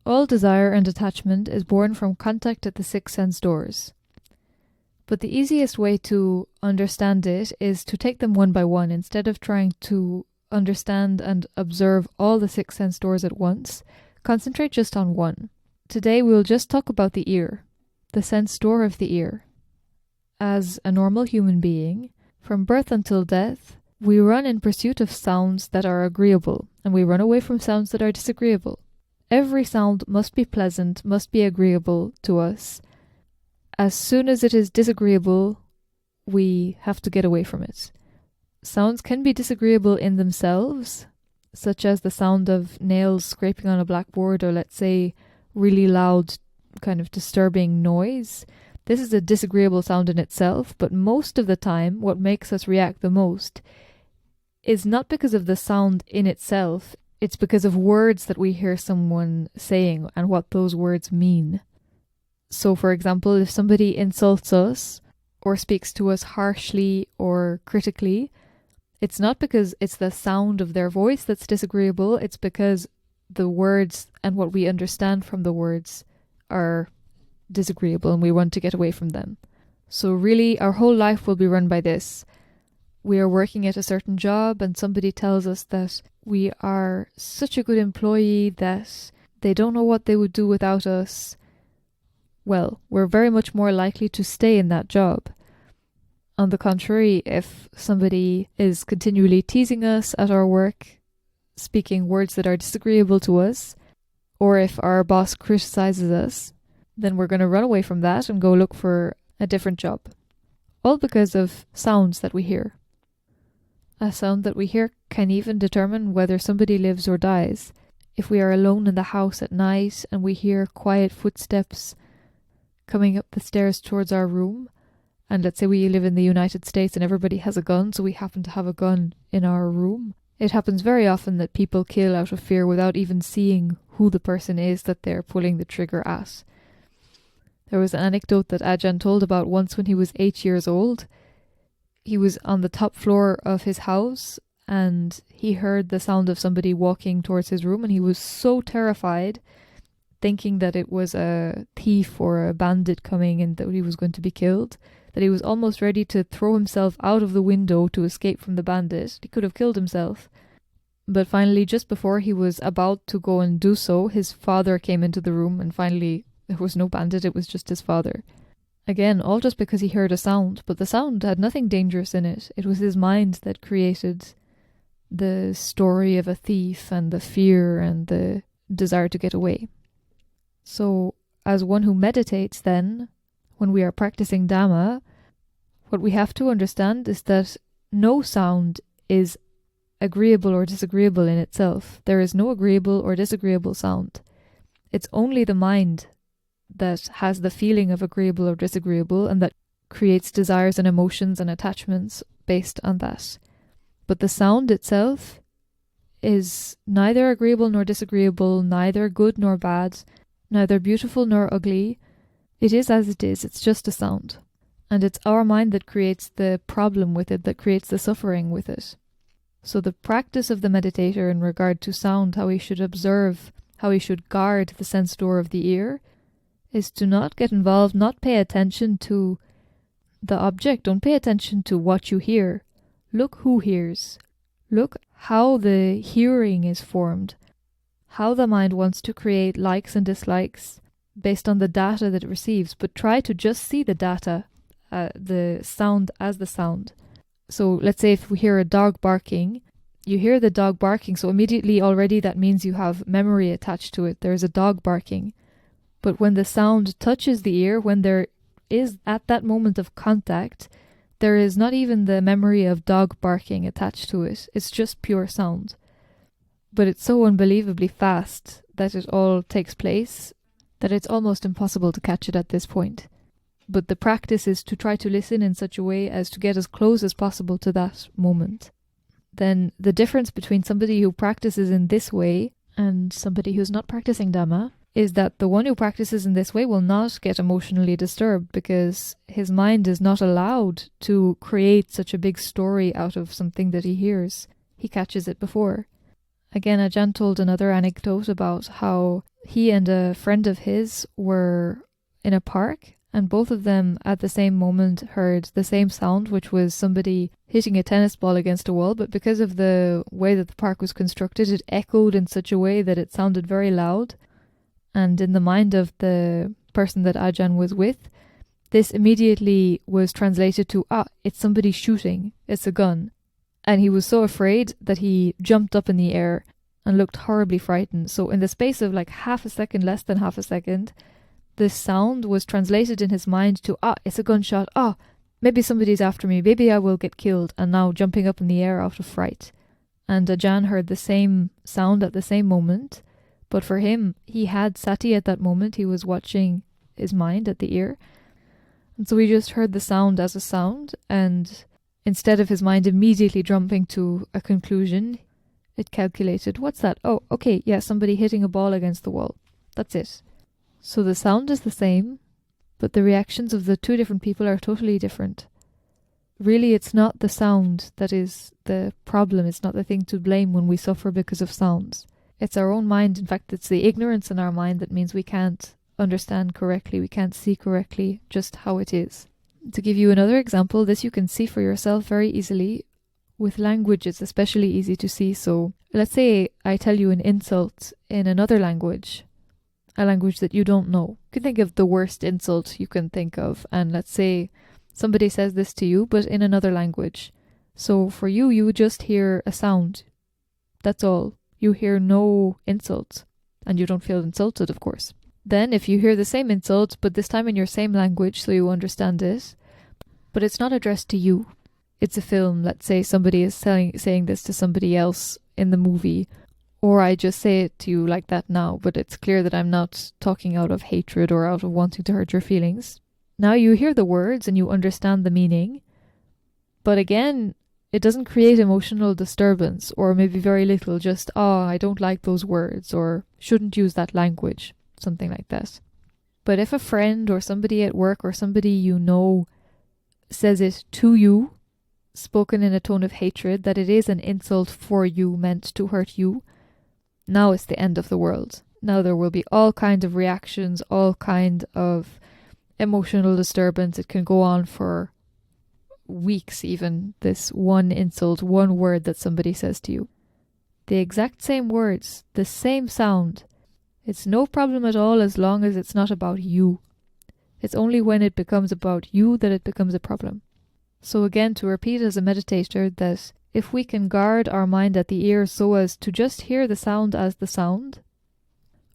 All desire and attachment is born from contact at the six sense doors. But the easiest way to understand it is to take them one by one instead of trying to understand and observe all the six sense doors at once. Concentrate just on one. Today we'll just talk about the ear, the sense door of the ear. As a normal human being, from birth until death, we run in pursuit of sounds that are agreeable, and we run away from sounds that are disagreeable. Every sound must be pleasant, must be agreeable to us. As soon as it is disagreeable, we have to get away from it. Sounds can be disagreeable in themselves, such as the sound of nails scraping on a blackboard, or let's say really loud, kind of disturbing noise. This is a disagreeable sound in itself, but most of the time what makes us react the most is not because of the sound in itself, it's because of words that we hear someone saying and what those words mean. So for example, if somebody insults us or speaks to us harshly or critically, it's not because it's the sound of their voice that's disagreeable, it's because the words and what we understand from the words are disagreeable and we want to get away from them. So really, our whole life will be run by this. We are working at a certain job and somebody tells us that we are such a good employee that they don't know what they would do without us. Well, we're very much more likely to stay in that job. On the contrary, if somebody is continually teasing us at our work, speaking words that are disagreeable to us, or if our boss criticizes us, then we're going to run away from that and go look for a different job. All because of sounds that we hear. A sound that we hear can even determine whether somebody lives or dies. If we are alone in the house at night and we hear quiet footsteps coming up the stairs towards our room, and let's say we live in the United States and everybody has a gun, so we happen to have a gun in our room, it happens very often that people kill out of fear without even seeing who the person is that they're pulling the trigger at. There was an anecdote that Ajahn told about once when he was 8 years old. He was on the top floor of his house and he heard the sound of somebody walking towards his room, and he was so terrified, thinking that it was a thief or a bandit coming and that he was going to be killed, that he was almost ready to throw himself out of the window to escape from the bandit. He could have killed himself. But finally, just before he was about to go and do so, his father came into the room, and finally there was no bandit, it was just his father. Again, all just because he heard a sound, but the sound had nothing dangerous in it. It was his mind that created the story of a thief and the fear and the desire to get away. So, as one who meditates then, when we are practicing Dhamma, what we have to understand is that no sound is agreeable or disagreeable in itself. There is no agreeable or disagreeable sound. It's only the mind that has the feeling of agreeable or disagreeable and that creates desires and emotions and attachments based on that. But the sound itself is neither agreeable nor disagreeable, neither good nor bad, neither beautiful nor ugly. It is as it is, it's just a sound. And it's our mind that creates the problem with it, that creates the suffering with it. So the practice of the meditator in regard to sound, how he should observe, how he should guard the sense door of the ear, is to not get involved, not pay attention to the object. Don't pay attention to what you hear. Look who hears. Look how the hearing is formed. How the mind wants to create likes and dislikes based on the data that it receives. But try to just see the data, the sound as the sound. So let's say if we hear a dog barking, you hear the dog barking, so immediately already that means you have memory attached to it. There's a dog barking. But when the sound touches the ear, when there is at that moment of contact, there is not even the memory of dog barking attached to it. It's just pure sound. But it's so unbelievably fast that it all takes place that it's almost impossible to catch it at this point. But the practice is to try to listen in such a way as to get as close as possible to that moment. Then the difference between somebody who practices in this way and somebody who's not practicing Dhamma is that the one who practices in this way will not get emotionally disturbed because his mind is not allowed to create such a big story out of something that he hears. He catches it before. Again, Ajahn told another anecdote about how he and a friend of his were in a park, and both of them at the same moment heard the same sound, which was somebody hitting a tennis ball against a wall. But because of the way that the park was constructed, it echoed in such a way that it sounded very loud. And in the mind of the person that Ajahn was with, this immediately was translated to, it's somebody shooting, it's a gun. And he was so afraid that he jumped up in the air and looked horribly frightened. So in the space of like half a second, less than half a second, this sound was translated in his mind to, it's a gunshot, maybe somebody's after me, maybe I will get killed, and now jumping up in the air out of fright. And Ajahn heard the same sound at the same moment, but for him, he had sati at that moment, he was watching his mind at the ear, and so he just heard the sound as a sound, and instead of his mind immediately jumping to a conclusion, it calculated, what's that? Oh, okay, yeah, somebody hitting a ball against the wall. That's it. So the sound is the same, but the reactions of the two different people are totally different. Really, it's not the sound that is the problem. It's not the thing to blame when we suffer because of sounds. It's our own mind. In fact, it's the ignorance in our mind that means we can't understand correctly, we can't see correctly just how it is. To give you another example, this you can see for yourself very easily. With language, it's especially easy to see. So let's say I tell you an insult in another language, a language that you don't know. You can think of the worst insult you can think of, and let's say somebody says this to you, but in another language. So for you, you would just hear a sound. That's all. You hear no insult, and you don't feel insulted, of course. Then if you hear the same insult, but this time in your same language, so you understand it, but it's not addressed to you. It's a film. Let's say somebody is saying this to somebody else in the movie, or I just say it to you like that now, but it's clear that I'm not talking out of hatred or out of wanting to hurt your feelings. Now you hear the words and you understand the meaning, but again, it doesn't create emotional disturbance, or maybe very little, just, I don't like those words, or shouldn't use that language, something like that. But if a friend or somebody at work or somebody you know says it to you, spoken in a tone of hatred, that it is an insult for you, meant to hurt you, now it's the end of the world. Now there will be all kind of reactions, all kind of emotional disturbance. It can go on for weeks even, this one insult, one word that somebody says to you. The exact same words, the same sound. It's no problem at all as long as it's not about you. It's only when it becomes about you that it becomes a problem. So again, to repeat as a meditator, that if we can guard our mind at the ear so as to just hear the sound as the sound,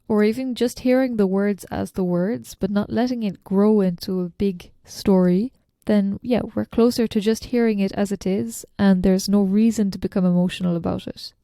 or even just hearing the words as the words, but not letting it grow into a big story, then we're closer to just hearing it as it is, and there's no reason to become emotional about it.